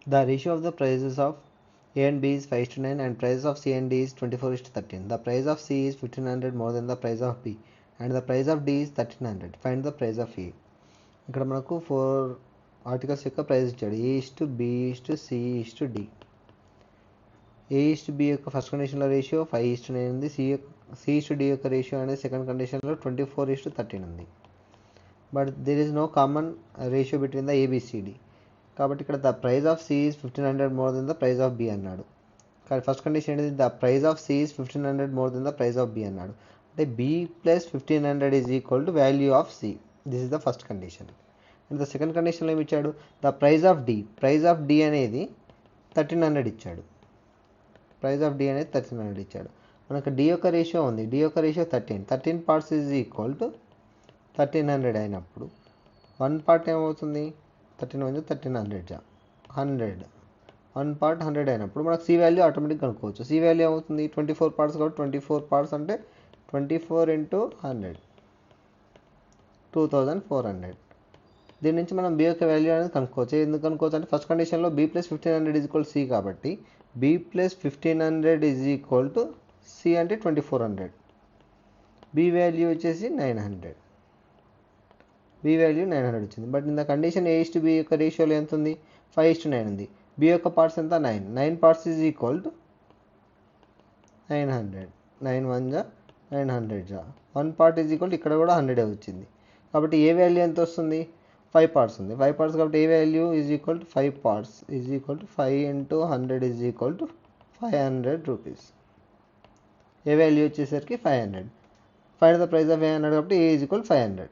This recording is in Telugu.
The ratio of the prices of A and B is 5:9 and prices of C and D is 24:13. The price of C is 1500 more than the price of B and the price of D is 1300. Find the price of A. ఇక్కడ మనకు 4 ఆర్టికల్స్ యొక్క ప్రైస్ ఇచ్చాడు. A:B:C:D. A:B యొక్క ఫస్ట్ కండిషన్లో రేషియో 5:9 ఉంది. C:D యొక్క రేషియో అనేది సెకండ్ కండిషన్లో 24:13 ఉంది. But there is no common ratio between the ABCD. కాబట్టి ఇక్కడ the price of C is 1500 more than the price of B అన్నాడు. కానీ ఫస్ట్ కండిషన్ ఏంటిది? The price of C is 1500 more than the price of B అన్నాడు. అంటే B plus 1500 is equal to value of C. This is the first condition. And the second కండిషన్లో ఏమి ఇచ్చాడు? ద ప్రైస్ ఆఫ్ D అనేది 1300 ఇచ్చాడు. ప్రైస్ ఆఫ్ D అనేది 1300 ఇచ్చాడు. మనకు D యొక్క రేషియో ఉంది. D యొక్క ratio 13 parts is equal to 1300 అయినప్పుడు 1 పార్ట్ ఏమవుతుంది? 1300 100. 1 పార్ట్ 100 అయినప్పుడు మనకు C వాల్యూ ఆటోమేటిక్ కనుక్కోవచ్చు. C వాల్యూ ఏమవుతుంది? 24 పార్ట్స్ కాబట్టి 24 పార్ట్స్ అంటే 24 ఇంటూ 100 2400. దీని నుంచి మనం B యొక్క వాల్యూ అనేది కనుక్కోవచ్చు. ఎందుకు కనుక్కోవచ్చు అంటే ఫస్ట్ కండిషన్లో B plus 1500 is equal C కాబట్టి B plus 1500 is equal to C అంటే 2400. B వాల్యూ వచ్చేసి 900. B వాల్యూ 900 వచ్చింది. But in the condition A:B యొక్క రేషియోలో ఎంత ఉంది? 5:9 ఉంది. B యొక్క పార్ట్స్ ఎంత? 9 పార్ట్స్ ఈజ్ ఈక్వల్ టు 900. 9 1 జా 900 జా 1 పార్ట్ ఈజ్ ఈక్వల్ టు ఇక్కడ కూడా 100 వచ్చింది. కాబట్టి ఏ వాల్యూ ఎంత వస్తుంది? 5 పార్ట్స్ ఉంది. 5 పార్ట్స్ కాబట్టి A value is equal to 5 parts is equal to 5 into 100 is equal to 500 rupees. A value వచ్చేసరికి 500. Find the price of A అన్నాడు కాబట్టి A ఈజ్ ఈక్వల్ 500.